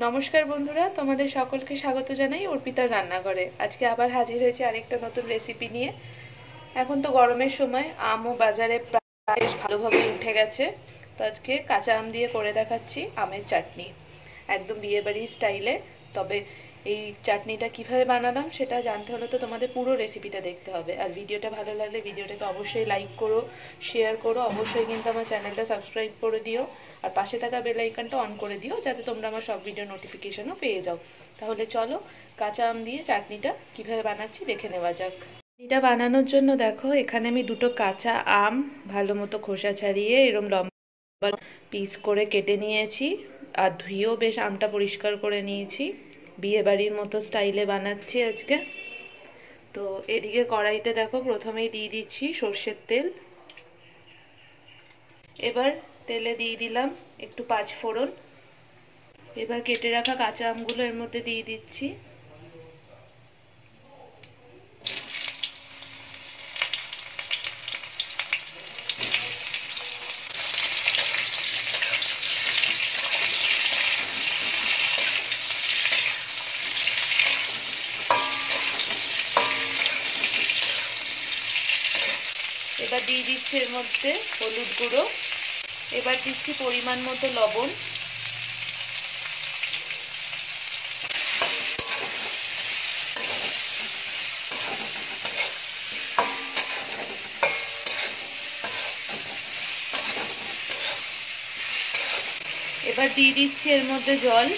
নমস্কার বন্ধুরা, তোমাদের সকলকে স্বাগত জানাই অর্পিতার রান্নাঘরে। আজকে আবার হাজির হয়েছে আরেকটা নতুন রেসিপি নিয়ে। এখন তো গরমের সময়, আমও বাজারে বেশ ভালোভাবে উঠে গেছে। তো আজকে কাঁচা আম দিয়ে করে দেখাচ্ছি আমের চাটনি, একদম বিয়েবাড়ির স্টাইলে। তবে এই চাটনিটা কিভাবে বানালাম সেটা জানতে হলে তো তোমাদের পুরো রেসিপিটা দেখতে হবে। আর ভিডিওটা ভালো লাগলে ভিডিওটাকে অবশ্যই লাইক করো, শেয়ার করো, অবশ্যই কিন্তু আমার চ্যানেলটা সাবস্ক্রাইব করে দিও। আর পাশে থাকা বেল আইকনটা অন করে দিও, যাতে তোমরা আমার সব ভিডিও নোটিফিকেশনও পেয়ে যাও। তাহলে চলো কাঁচা আম দিয়ে চাটনিটা কিভাবে বানাচ্ছি দেখে নেওয়া যাক। চাটনিটা বানানোর জন্য দেখো, এখানে আমি দুটো কাঁচা আম ভালো মতো খোসা ছাড়িয়ে এরম লম্বা পিস করে কেটে নিয়েছি। আর ধুয়েও বেশ আমটা পরিষ্কার করে নিয়েছি। বিয়ে বাড়ির মতো স্টাইলে বানাচ্ছি আজকে। তো এদিকে কড়াইতে দেখো প্রথমেই দিয়ে দিচ্ছি সর্ষের তেল। এবার তেলে দিয়ে দিলাম একটু পাঁচ ফোড়ন। এবার কেটে রাখা কাঁচা আমগুলো এর মধ্যে দিয়ে দিচ্ছি। এবার দিয়ে দিচ্ছি এর মধ্যে হলুদ গুঁড়ো। এবার দিচ্ছি পরিমাণ মতো লবণ। এবার দিয়ে দিচ্ছি এর মধ্যে জল।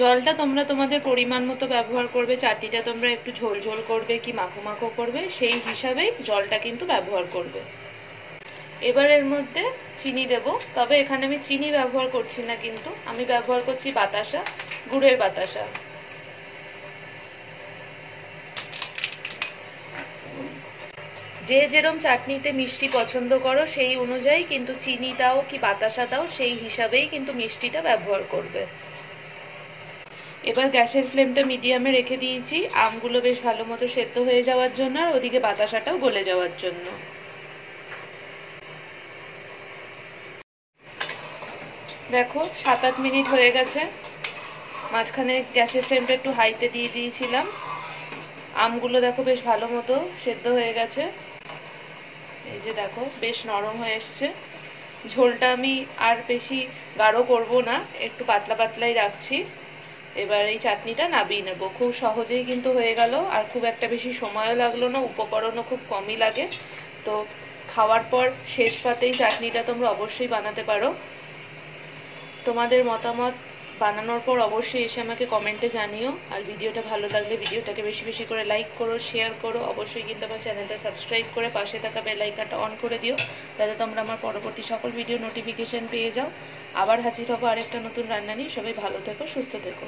জলটা তোমরা তোমাদের পরিমাণ মতো ব্যবহার করবে। চাটনিটা তোমরা একটু ঝোল ঝোল করবে কি মাখো মাখো করবে, সেই হিসাবেই জলটা কিন্তু ব্যবহার করবে। এবার এর মধ্যে চিনি দেব। তবে এখানে আমি চিনি ব্যবহার করছি না, কিন্তু আমি ব্যবহার করছি বাতাসা, গুড়ের বাতাসা। যে যেরকম চাটনিতে মিষ্টি পছন্দ করো সেই অনুযায়ী কিন্তু চিনি দাও কি বাতাসা দাও, সেই হিসাবেই কিন্তু মিষ্টিটা ব্যবহার করবে। এবার গ্যাসের ফ্লেমটা মিডিয়ামে রেখে দিয়েছি আমগুলো বেশ ভালো মতো সেদ্ধ হয়ে যাওয়ার জন্য, আর ওদিকে বাতাসাটাও গলে যাওয়ার জন্য। দেখো 7-8 মিনিট হয়ে গেছে। মাঝখানে গ্যাসের ফ্লেমটা একটু হাইতে দিয়ে দিয়েছিলাম। আমগুলো দেখো বেশ ভালো মতো সেদ্ধ হয়ে গেছে। এই যে দেখো বেশ নরম হয়ে এসছে। ঝোলটা আমি আর বেশি গাঢ় করব না, একটু পাতলা পাতলাই রাখছি। এবার এই চাটনিটা নামিয়ে নেব। খুব সহজেই কিন্তু হয়ে গেল, আর খুব একটা বেশি সময়ও লাগলো না, উপকরণও খুব কমই লাগে। তো খাওয়ার পর শেষ পাতেই চাটনিটা তোমরা অবশ্যই বানাতে পারো। তোমাদের মতামত বানানোর পর অবশ্যই এসে আমাকে কমেন্টে জানিও। আর ভিডিওটা ভালো লাগলে ভিডিওটাকে বেশি বেশি করে লাইক করো, শেয়ার করো। অবশ্যই কিন্তু আমার চ্যানেলটা সাবস্ক্রাইব করে পাশে থাকা বেল আইকনটা অন করে দিও, যাতে তোমরা আমার পরবর্তী সকল ভিডিও নোটিফিকেশন পেয়ে যাও। আবার হাজির হবো আরেকটা নতুন রান্না নিয়ে। সবাই ভালো থেকো, সুস্থ থেকো।